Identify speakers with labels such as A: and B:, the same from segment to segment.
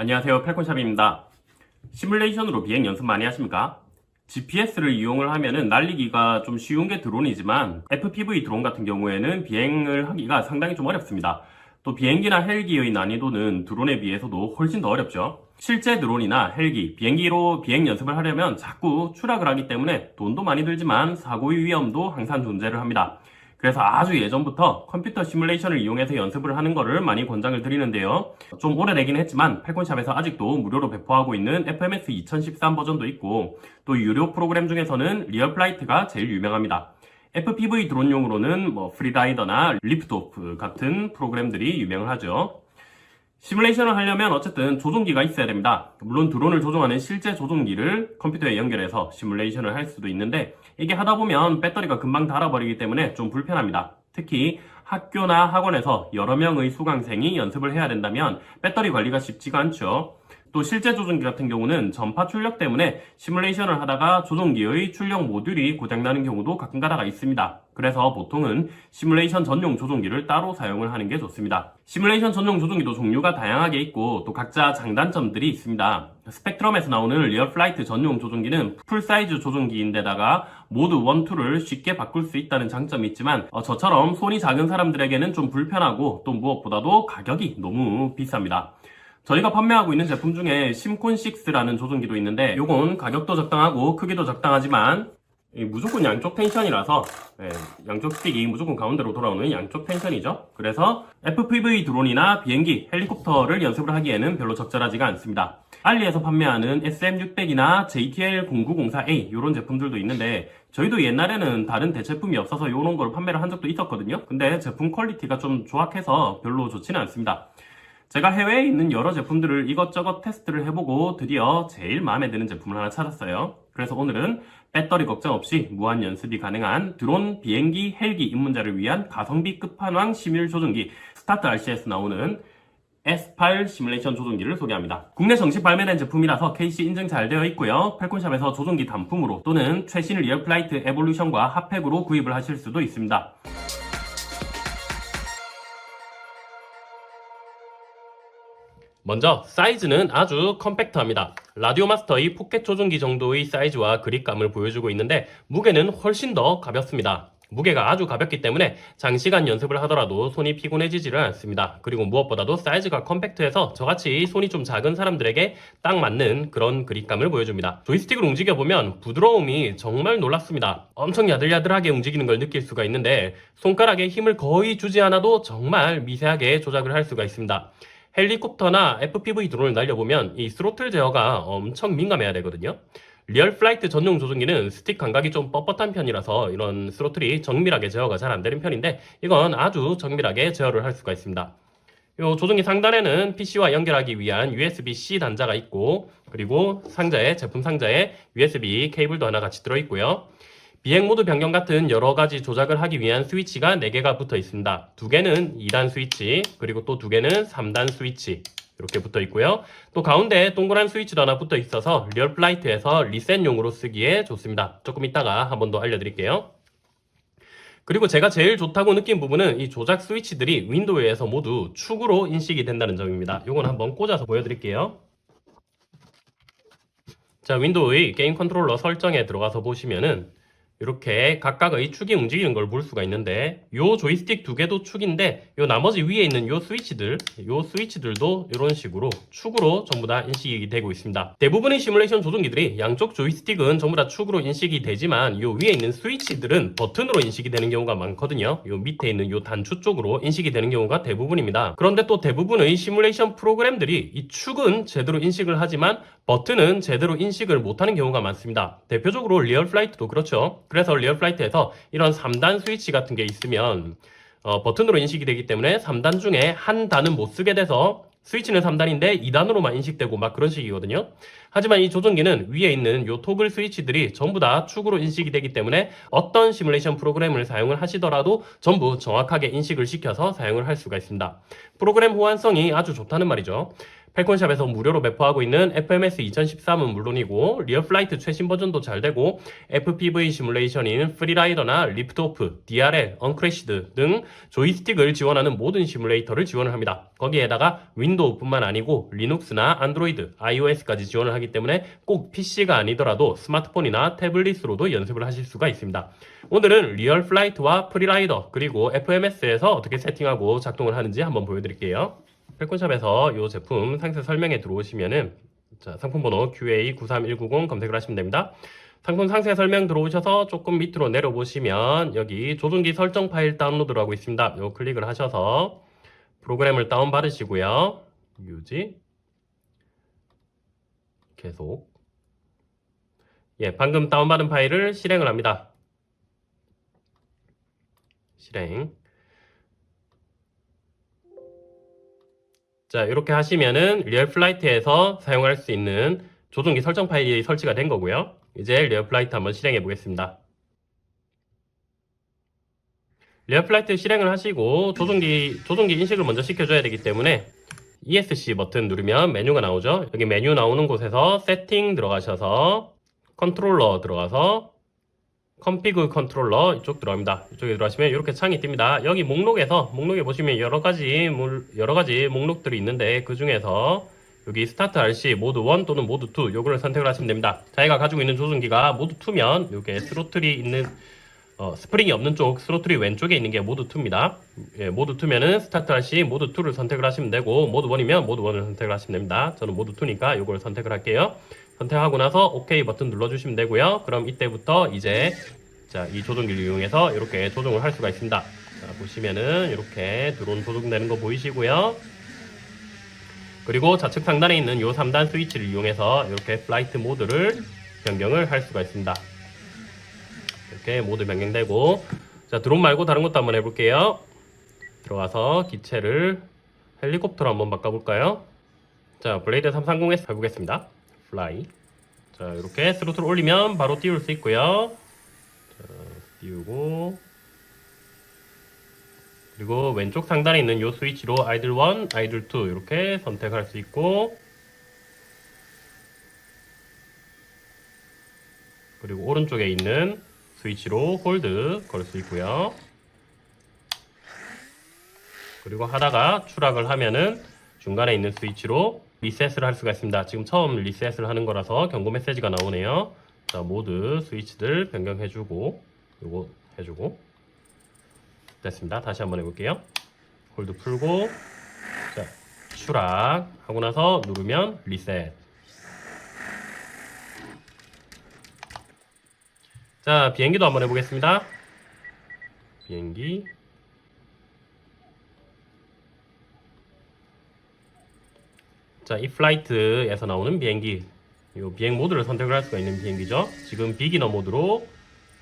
A: 안녕하세요, 팔콘샵입니다. 시뮬레이션으로 비행 연습 많이 하십니까? GPS를 이용을 하면은 날리기가 좀 쉬운 게 드론이지만 FPV 드론 같은 경우에는 비행을 하기가 상당히 좀 어렵습니다. 또 비행기나 헬기의 난이도는 드론에 비해서도 훨씬 더 어렵죠. 실제 드론이나 헬기, 비행기로 비행 연습을 하려면 자꾸 추락을 하기 때문에 돈도 많이 들지만 사고의 위험도 항상 존재를 합니다. 그래서 아주 예전부터 컴퓨터 시뮬레이션을 이용해서 연습을 하는 거를 많이 권장을 드리는데요. 좀 오래되긴 했지만 팔콘샵에서 아직도 무료로 배포하고 있는 FMS 2013 버전도 있고 또 유료 프로그램 중에서는 리얼플라이트가 제일 유명합니다. FPV 드론용으로는 프리다이더나 리프트오프 같은 프로그램들이 유명하죠. 시뮬레이션을 하려면 어쨌든 조종기가 있어야 됩니다. 물론 드론을 조종하는 실제 조종기를 컴퓨터에 연결해서 시뮬레이션을 할 수도 있는데 이게 하다 보면 배터리가 금방 닳아버리기 때문에 좀 불편합니다. 특히 학교나 학원에서 여러 명의 수강생이 연습을 해야 된다면 배터리 관리가 쉽지가 않죠. 또 실제 조종기 같은 경우는 전파 출력 때문에 시뮬레이션을 하다가 조종기의 출력 모듈이 고장나는 경우도 가끔 가다가 있습니다. 그래서 보통은 시뮬레이션 전용 조종기를 따로 사용을 하는 게 좋습니다. 시뮬레이션 전용 조종기도 종류가 다양하게 있고 또 각자 장단점들이 있습니다. 스펙트럼에서 나오는 리얼플라이트 전용 조종기는 풀사이즈 조종기인데다가 모드 1, 2를 쉽게 바꿀 수 있다는 장점이 있지만 저처럼 손이 작은 사람들에게는 좀 불편하고 또 무엇보다도 가격이 너무 비쌉니다. 저희가 판매하고 있는 제품 중에 심콘6라는 조종기도 있는데 요건 가격도 적당하고 크기도 적당하지만 무조건 양쪽 텐션이라서 양쪽 스틱이 무조건 가운데로 돌아오는 양쪽 텐션이죠. 그래서 FPV 드론이나 비행기, 헬리콥터를 연습을 하기에는 별로 적절하지가 않습니다. 알리에서 판매하는 SM600이나 JTL0904A 이런 제품들도 있는데 저희도 옛날에는 다른 대체품이 없어서 이런 걸 판매를 한 적도 있었거든요. 근데 제품 퀄리티가 좀 조악해서 별로 좋지는 않습니다. 제가 해외에 있는 여러 제품들을 이것저것 테스트를 해보고 드디어 제일 마음에 드는 제품을 하나 찾았어요. 그래서 오늘은 배터리 걱정 없이 무한 연습이 가능한 드론, 비행기, 헬기 입문자를 위한 가성비 끝판왕 시뮬 조종기 스타트 RC에서 나오는 S8 시뮬레이션 조종기를 소개합니다. 국내 정식 발매된 제품이라서 KC 인증 잘 되어 있고요. 팔콘샵에서 조종기 단품으로 또는 최신 리얼플라이트 에볼루션과 핫팩으로 구입을 하실 수도 있습니다. 먼저 사이즈는 아주 컴팩트합니다. 라디오 마스터의 포켓 조종기 정도의 사이즈와 그립감을 보여주고 있는데 무게는 훨씬 더 가볍습니다. 무게가 아주 가볍기 때문에 장시간 연습을 하더라도 손이 피곤해지지를 않습니다. 그리고 무엇보다도 사이즈가 컴팩트해서 저같이 손이 좀 작은 사람들에게 딱 맞는 그런 그립감을 보여줍니다. 조이스틱을 움직여보면 부드러움이 정말 놀랍습니다. 엄청 야들야들하게 움직이는 걸 느낄 수가 있는데 손가락에 힘을 거의 주지 않아도 정말 미세하게 조작을 할 수가 있습니다. 헬리콥터나 FPV 드론을 날려보면 이 스로틀 제어가 엄청 민감해야 되거든요. 리얼 플라이트 전용 조종기는 스틱 감각이 좀 뻣뻣한 편이라서 이런 스로틀이 정밀하게 제어가 잘 안 되는 편인데 이건 아주 정밀하게 제어를 할 수가 있습니다. 이 조종기 상단에는 PC와 연결하기 위한 USB-C 단자가 있고 그리고 제품 상자에 USB 케이블도 하나 같이 들어있고요. 비행 모드 변경 같은 여러 가지 조작을 하기 위한 스위치가 4개가 붙어 있습니다. 2개는 2단 스위치, 그리고 또 2개는 3단 스위치. 이렇게 붙어 있고요. 또 가운데에 동그란 스위치도 하나 붙어 있어서 리얼플라이트에서 리셋용으로 쓰기에 좋습니다. 조금 이따가 한 번 더 알려드릴게요. 그리고 제가 제일 좋다고 느낀 부분은 이 조작 스위치들이 윈도우에서 모두 축으로 인식이 된다는 점입니다. 이건 한번 꽂아서 보여드릴게요. 자, 윈도우의 게임 컨트롤러 설정에 들어가서 보시면은 이렇게 각각의 축이 움직이는 걸 볼 수가 있는데 요 조이스틱 2개도 축인데 요 나머지 위에 있는 요 스위치들도 이런 식으로 축으로 전부 다 인식이 되고 있습니다. 대부분의 시뮬레이션 조종기들이 양쪽 조이스틱은 전부 다 축으로 인식이 되지만 요 위에 있는 스위치들은 버튼으로 인식이 되는 경우가 많거든요. 요 밑에 있는 요 단추 쪽으로 인식이 되는 경우가 대부분입니다. 그런데 또 대부분의 시뮬레이션 프로그램들이 이 축은 제대로 인식을 하지만 버튼은 제대로 인식을 못하는 경우가 많습니다. 대표적으로 리얼플라이트도 그렇죠. 그래서 리얼플라이트에서 이런 3단 스위치 같은 게 있으면 버튼으로 인식이 되기 때문에 3단 중에 한 단은 못 쓰게 돼서 스위치는 3단인데 2단으로만 인식되고 막 그런 식이거든요. 하지만 이 조종기는 위에 있는 요 토글 스위치들이 전부 다 축으로 인식이 되기 때문에 어떤 시뮬레이션 프로그램을 사용을 하시더라도 전부 정확하게 인식을 시켜서 사용을 할 수가 있습니다. 프로그램 호환성이 아주 좋다는 말이죠. 펠콘샵에서 무료로 배포하고 있는 FMS 2013은 물론이고 리얼플라이트 최신 버전도 잘 되고 FPV 시뮬레이션인 프리라이더나 리프트오프, DRL, 언크래시드 등 조이스틱을 지원하는 모든 시뮬레이터를 지원을 합니다. 거기에다가 윈도우뿐만 아니고 리눅스나 안드로이드, iOS까지 지원을 하기 때문에 꼭 PC가 아니더라도 스마트폰이나 태블릿으로도 연습을 하실 수가 있습니다. 오늘은 리얼플라이트와 프리라이더 그리고 FMS에서 어떻게 세팅하고 작동을 하는지 한번 보여드릴게요. 펠콘샵에서 이 제품 상세 설명에 들어오시면은 상품 번호 QA93190 검색을 하시면 됩니다. 상품 상세 설명 들어오셔서 조금 밑으로 내려보시면 여기 조종기 설정 파일 다운로드를 하고 있습니다. 요 클릭을 하셔서 프로그램을 다운받으시고요. 유지 계속 방금 다운받은 파일을 실행을 합니다. 실행. 자, 이렇게 하시면은 리얼플라이트에서 사용할 수 있는 조종기 설정 파일이 설치가 된 거고요. 이제 리얼플라이트 한번 실행해 보겠습니다. 리얼플라이트 실행을 하시고 조종기 인식을 먼저 시켜줘야 되기 때문에 ESC 버튼 누르면 메뉴가 나오죠. 여기 메뉴 나오는 곳에서 세팅 들어가셔서 컨트롤러 들어가서 컴피그 컨트롤러 이쪽 들어갑니다. 이쪽에 들어가시면 이렇게 창이 뜹니다. 여기 목록에 보시면 여러 가지 목록들이 있는데 그 중에서 여기 스타트 RC 모드 1 또는 모드 2 요거를 선택을 하시면 됩니다. 자기가 가지고 있는 조종기가 모드 2면 이렇게 스로틀이 있는 스프링이 없는 쪽 스로틀이 왼쪽에 있는 게 모드 2입니다. 모드 2면은 스타트 RC 모드 2를 선택을 하시면 되고 모드 1이면 모드 1을 선택을 하시면 됩니다. 저는 모드 2니까 요걸 선택을 할게요. 선택하고 나서 OK 버튼 눌러주시면 되고요. 그럼 이때부터 이제 이 조종기를 이용해서 이렇게 조종을 할 수가 있습니다. 자, 보시면은 이렇게 드론 조종되는 거 보이시고요. 그리고 좌측 상단에 있는 이 3단 스위치를 이용해서 이렇게 플라이트 모드를 변경을 할 수가 있습니다. 이렇게 모드 변경되고 자, 드론 말고 다른 것도 한번 해볼게요. 들어가서 기체를 헬리콥터로 한번 바꿔볼까요? 자, 블레이드 330S 해보겠습니다. 플라이. 자, 이렇게 스로틀 올리면 바로 띄울 수 있고요. 자, 띄우고 그리고 왼쪽 상단에 있는 이 스위치로 아이들 1, 아이들 2 이렇게 선택할 수 있고 그리고 오른쪽에 있는 스위치로 홀드 걸 수 있고요. 그리고 하다가 추락을 하면은 중간에 있는 스위치로 리셋을 할 수가 있습니다. 지금 처음 리셋을 하는 거라서 경고 메시지가 나오네요. 자, 모드 스위치들 변경해주고 요거 해주고 됐습니다. 다시 한번 해볼게요. 홀드 풀고 자, 추락 하고 나서 누르면 리셋. 자, 비행기도 한번 해보겠습니다. 비행기 자, 이 플라이트에서 나오는 비행기 이 비행 모드를 선택을 할 수가 있는 비행기죠. 지금 비기너 모드로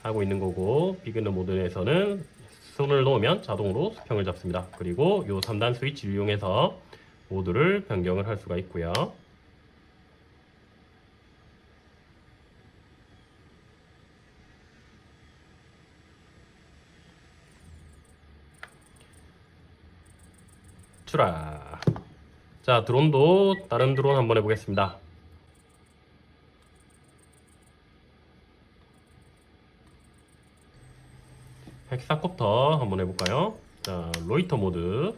A: 하고 있는 거고 비기너 모드에서는 손을 놓으면 자동으로 수평을 잡습니다. 그리고 이 3단 스위치를 이용해서 모드를 변경을 할 수가 있고요. 추락. 자, 드론도 다른 드론 한번 해보겠습니다. 헥사콥터 한번 해볼까요? 자, 로이터 모드.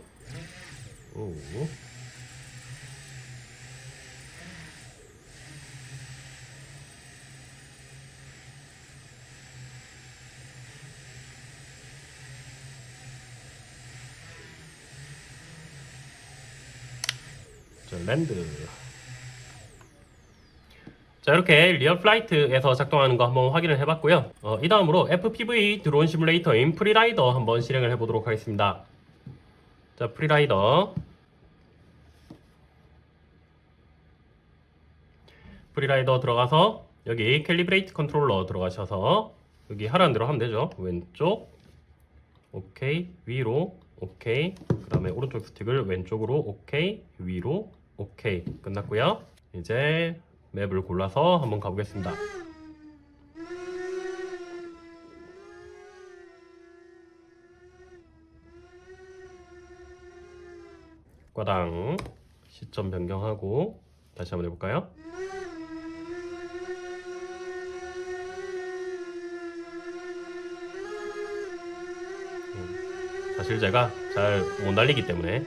A: 오. 자, 랜드. 자, 이렇게 리얼플라이트에서 작동하는 거 한번 확인을 해봤고요. 이 다음으로 FPV 드론 시뮬레이터인 프리라이더 한번 실행을 해보도록 하겠습니다. 자, 프리라이더 들어가서 여기 캘리브레이트 컨트롤러 들어가셔서 여기 하라는 대로 하면 되죠. 왼쪽 오케이, 위로 오케이, 그 다음에 오른쪽 스틱을 왼쪽으로 오케이, 위로 오케이. 끝났고요. 이제 맵을 골라서 한번 가보겠습니다. 꽈당 시점 변경하고 다시 한번 해볼까요? 사실 제가 잘 못 날리기 때문에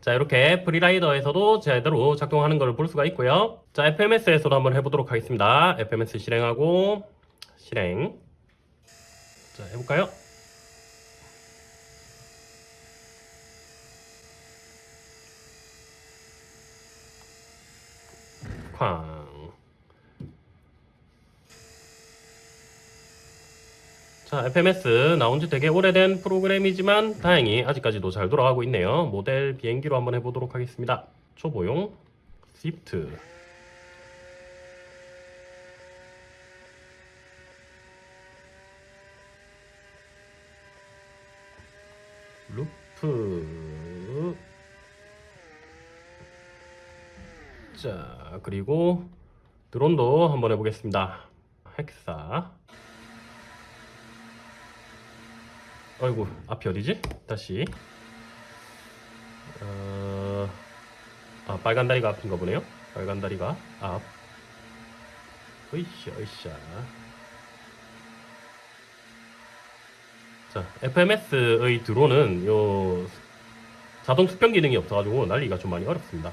A: 자, 이렇게 프리라이더에서도 제대로 작동하는 걸 볼 수가 있고요. 자, FMS에서도 한번 해보도록 하겠습니다. FMS 실행하고 실행. 자, 해볼까요? 쾅. 자, FMS 나온 지 되게 오래된 프로그램이지만 다행히 아직까지도 잘 돌아가고 있네요. 모델 비행기로 한번 해보도록 하겠습니다. 초보용 스위프트. 루프. 자, 그리고 드론도 한번 해보겠습니다. 헥사. 아이고, 앞이 어디지? 다시. 빨간 다리가 앞인가 보네요. 빨간 다리가 앞. 으이샤, 으이샤. 자, FMS의 드론은 요 자동 수평 기능이 없어가지고 날리기가 좀 많이 어렵습니다.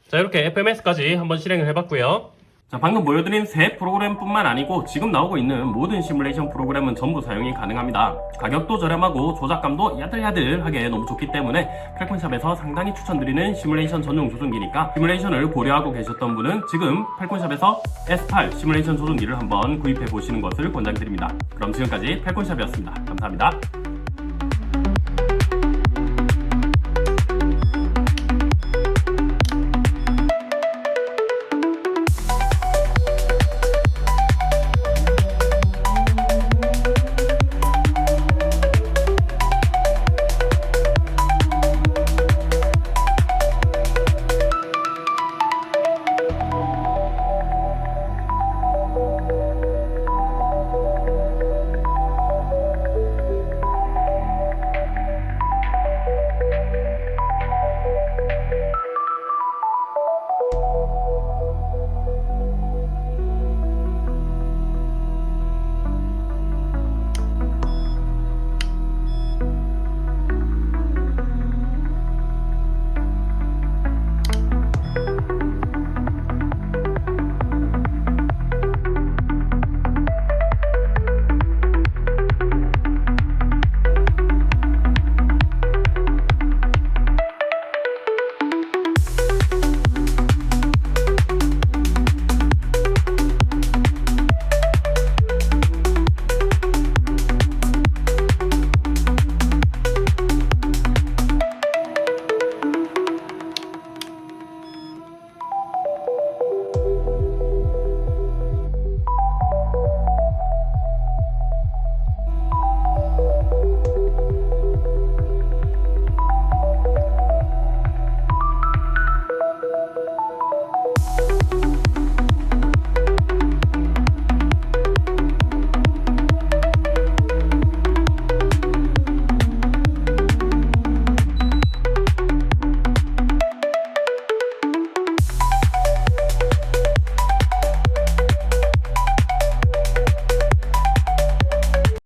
A: 자, 이렇게 FMS까지 한번 실행을 해봤고요. 자, 방금 보여드린 새 프로그램뿐만 아니고 지금 나오고 있는 모든 시뮬레이션 프로그램은 전부 사용이 가능합니다. 가격도 저렴하고 조작감도 야들야들하게 너무 좋기 때문에 펠콘샵에서 상당히 추천드리는 시뮬레이션 전용 조종기니까 시뮬레이션을 고려하고 계셨던 분은 지금 펠콘샵에서 S8 시뮬레이션 조종기를 한번 구입해 보시는 것을 권장드립니다. 그럼 지금까지 펠콘샵이었습니다. 감사합니다.